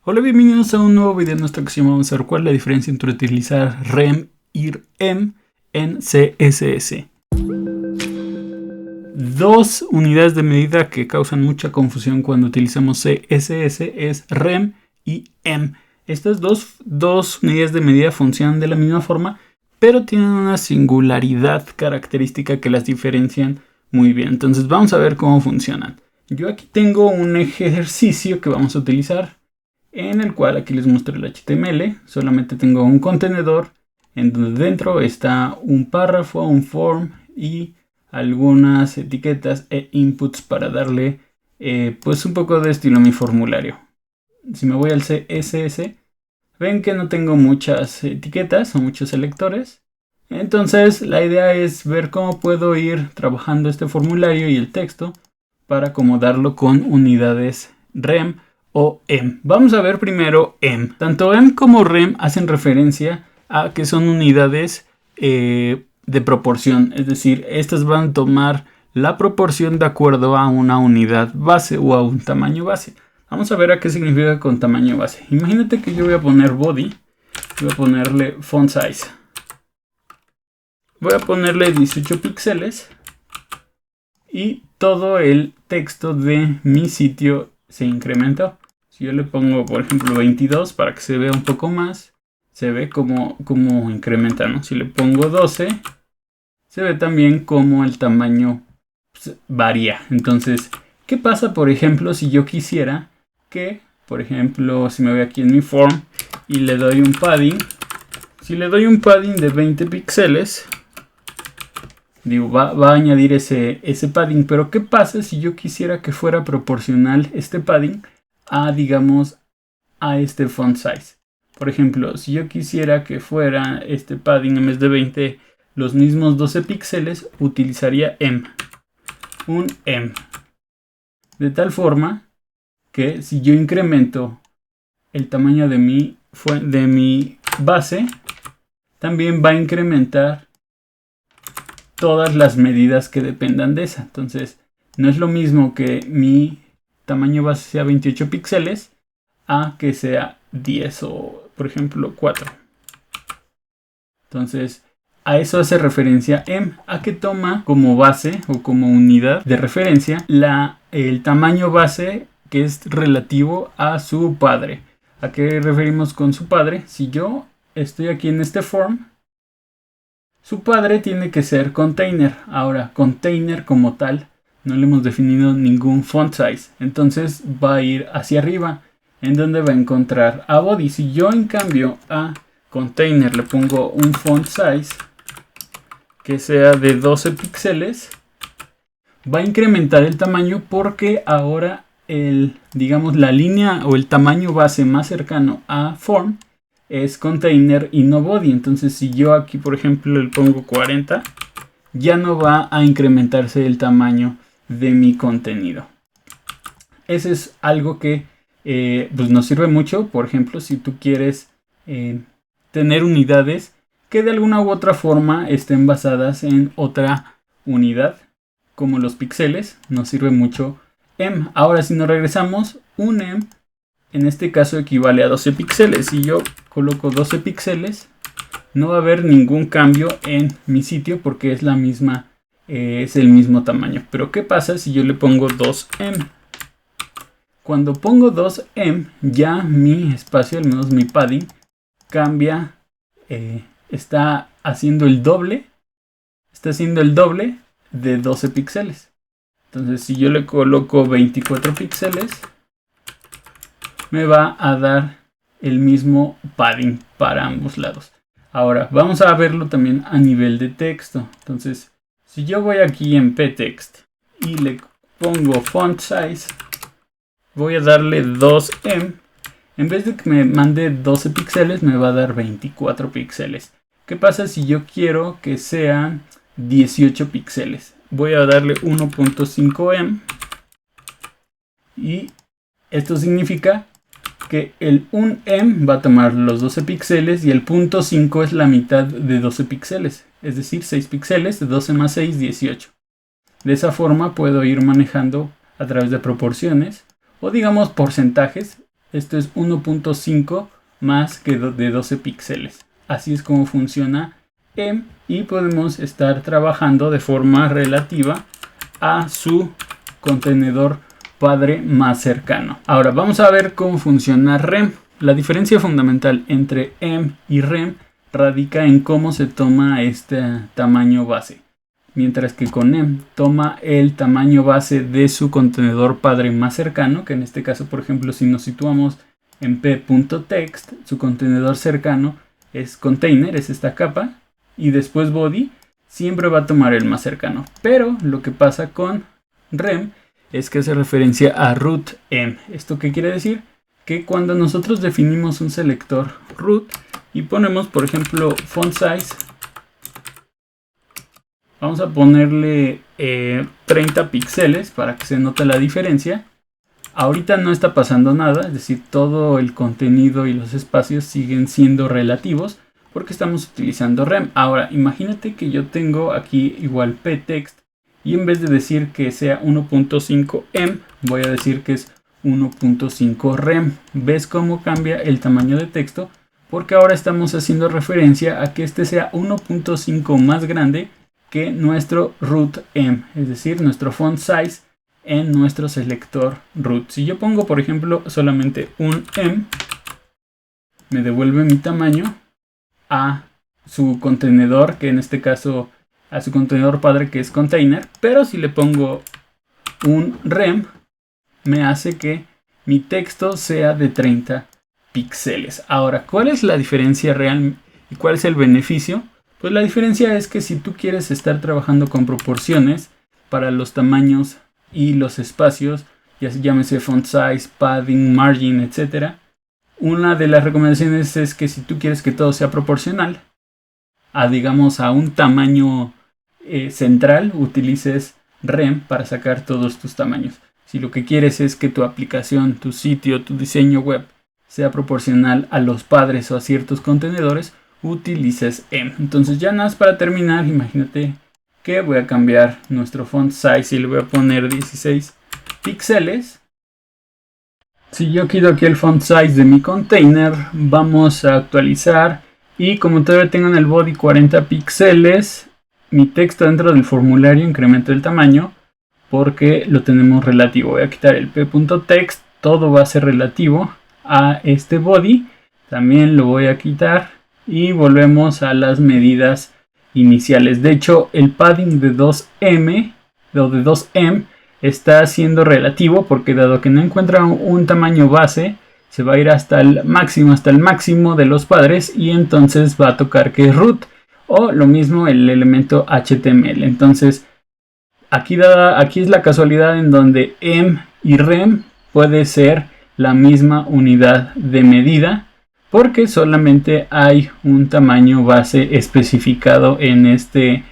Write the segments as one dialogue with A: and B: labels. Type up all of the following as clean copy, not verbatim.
A: Hola, bienvenidos a un nuevo video en nuestra ocasión. Vamos a ver cuál es la diferencia entre utilizar rem y rem en CSS. Dos unidades de medida que causan mucha confusión cuando utilizamos CSS es rem y em. Estas dos unidades de medida funcionan de la misma forma, pero tienen una singularidad característica que las diferencian muy bien. Entonces vamos a ver cómo funcionan. Yo aquí tengo un ejercicio que vamos a utilizar, en el cual aquí les muestro el HTML. Solamente tengo un contenedor en donde dentro está un párrafo, un form y algunas etiquetas e inputs para darle pues un poco de estilo a mi formulario. Si me voy al CSS, ven que no tengo muchas etiquetas o muchos selectores. Entonces la idea es ver cómo puedo ir trabajando este formulario y el texto para acomodarlo con unidades rem o em. Vamos a ver primero em. Tanto em como rem hacen referencia a que son unidades de proporción. Es decir, estas van a tomar la proporción de acuerdo a una unidad base o a un tamaño base. Vamos a ver a qué significa con tamaño base. Imagínate que yo voy a poner body. Voy a ponerle font size. Voy a ponerle 18 píxeles. Y todo el texto de mi sitio se incrementó. Si yo le pongo, por ejemplo, 22 para que se vea un poco más, se ve como incrementa, ¿no? Si le pongo 12, se ve también como el tamaño varía. Entonces, ¿qué pasa, por ejemplo, si yo quisiera que, por ejemplo, si me voy aquí en mi form y le doy un padding? Si le doy un padding de 20 píxeles, digo, va a añadir ese padding, pero ¿qué pasa si yo quisiera que fuera proporcional este padding a, digamos, a este font size? Por ejemplo, si yo quisiera que fuera este padding en vez de 20, los mismos 12 píxeles, utilizaría em, un em. De tal forma que si yo incremento el tamaño de mi base, también va a incrementar todas las medidas que dependan de esa. Entonces, no es lo mismo que mi tamaño base sea 28 píxeles a que sea 10 o, por ejemplo, 4. Entonces, a eso hace referencia em, a que toma como base o como unidad de referencia el tamaño base que es relativo a su padre. ¿A qué referimos con su padre? Si yo estoy aquí en este form, su padre tiene que ser container. Ahora, container como tal, no le hemos definido ningún font size. Entonces va a ir hacia arriba, en donde va a encontrar a body. Si yo en cambio a container le pongo un font size que sea de 12 píxeles, va a incrementar el tamaño porque ahora digamos, la línea o el tamaño base más cercano a form es container y no body. Entonces si yo aquí, por ejemplo, le pongo 40, ya no va a incrementarse el tamaño de mi contenido. Ese es algo que pues nos sirve mucho. Por ejemplo, si tú quieres tener unidades que de alguna u otra forma estén basadas en otra unidad, como los píxeles, nos sirve mucho em. Ahora, si nos regresamos, un em en este caso equivale a 12 píxeles. Si yo coloco 12 píxeles, no va a haber ningún cambio en mi sitio porque es es el mismo tamaño. Pero ¿qué pasa si yo le pongo 2em? Cuando pongo 2em, ya mi espacio, al menos mi padding, cambia. Está haciendo el doble. Está haciendo el doble de 12 píxeles. Entonces, si yo le coloco 24 píxeles, me va a dar el mismo padding para ambos lados. Ahora, vamos a verlo también a nivel de texto. Entonces, si yo voy aquí en ptext y le pongo font size, voy a darle 2em. En vez de que me mande 12 píxeles, me va a dar 24 píxeles. ¿Qué pasa si yo quiero que sean 18 píxeles? Voy a darle 1.5em. Y esto significa que el 1em va a tomar los 12 píxeles y el 0.5 es la mitad de 12 píxeles. Es decir, 6 píxeles, 12 más 6, 18. De esa forma puedo ir manejando a través de proporciones o digamos porcentajes Esto es 1.5 más que de 12 píxeles. Así es como funciona M y podemos estar trabajando de forma relativa a su contenedor padre más cercano. Ahora vamos a ver cómo funciona REM. La diferencia fundamental entre M y REM radica en cómo se toma este tamaño base. Mientras que con M toma el tamaño base de su contenedor padre más cercano, que en este caso, por ejemplo, si nos situamos en p.text, su contenedor cercano es container, es esta capa, y después body, siempre va a tomar el más cercano. Pero lo que pasa con REM es que hace referencia a root M. ¿Esto qué quiere decir? Que cuando nosotros definimos un selector root y ponemos, por ejemplo, font size, vamos a ponerle 30 píxeles para que se note la diferencia. Ahorita no está pasando nada, es decir, todo el contenido y los espacios siguen siendo relativos porque estamos utilizando REM. Ahora, imagínate que yo tengo aquí igual ptext y en vez de decir que sea 1.5 M, voy a decir que es 1.5 REM. ¿Ves cómo cambia el tamaño de texto? Porque ahora estamos haciendo referencia a que este sea 1.5 más grande que nuestro root M, es decir, nuestro font size en nuestro selector root. Si yo pongo, por ejemplo, solamente un M, me devuelve mi tamaño a su contenedor, que en este caso a su contenedor padre, que es container. Pero si le pongo un REM, me hace que mi texto sea de 30 píxeles. Ahora, ¿cuál es la diferencia real y cuál es el beneficio? Pues la diferencia es que si tú quieres estar trabajando con proporciones para los tamaños y los espacios, ya se llámese font size, padding, margin, etc. Una de las recomendaciones es que si tú quieres que todo sea proporcional a, digamos, a un tamaño central, utilices REM para sacar todos tus tamaños. Si lo que quieres es que tu aplicación, tu sitio, tu diseño web sea proporcional a los padres o a ciertos contenedores, utilices M. Entonces ya nada más para terminar, imagínate que voy a cambiar nuestro font size y le voy a poner 16 píxeles. Si yo quito aquí el font size de mi container, vamos a actualizar y como todavía tengo en el body 40 píxeles, mi texto dentro del formulario incrementa el tamaño porque lo tenemos relativo. Voy a quitar el p.text, todo va a ser relativo a este body, también lo voy a quitar y volvemos a las medidas iniciales. De hecho, el padding de 2M o de 2M está siendo relativo porque dado que no encuentra un tamaño base, se va a ir hasta el máximo de los padres y entonces va a tocar que es root o lo mismo el elemento HTML. Entonces aquí es la casualidad en donde M y REM puede ser la misma unidad de medida porque solamente hay un tamaño base especificado en este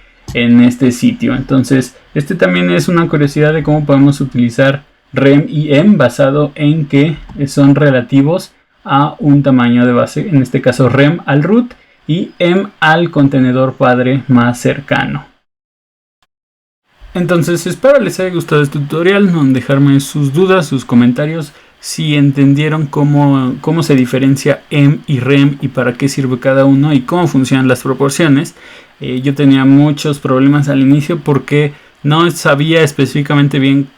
A: sitio. Entonces, este también es una curiosidad de cómo podemos utilizar REM y M basado en que son relativos a un tamaño de base. En este caso, REM al root y M al contenedor padre más cercano. Entonces, espero les haya gustado este tutorial. No dejarme sus dudas, sus comentarios. Si entendieron cómo se diferencia M y REM y para qué sirve cada uno y cómo funcionan las proporciones. Yo tenía muchos problemas al inicio porque no sabía específicamente bien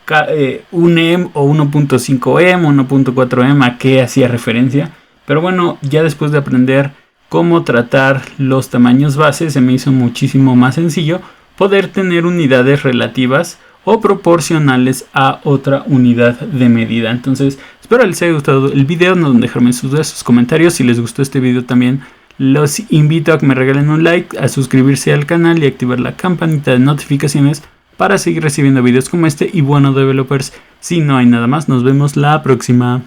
A: un M o 1.5M o 1.4M a qué hacía referencia. Pero bueno, ya después de aprender cómo tratar los tamaños base, se me hizo muchísimo más sencillo poder tener unidades relativas o proporcionales a otra unidad de medida. Entonces, espero les haya gustado el video. No dejarme sus dudas, sus comentarios. Si les gustó este video también, los invito a que me regalen un like, a suscribirse al canal y activar la campanita de notificaciones para seguir recibiendo videos como este. Y bueno, developers, si no hay nada más, nos vemos la próxima.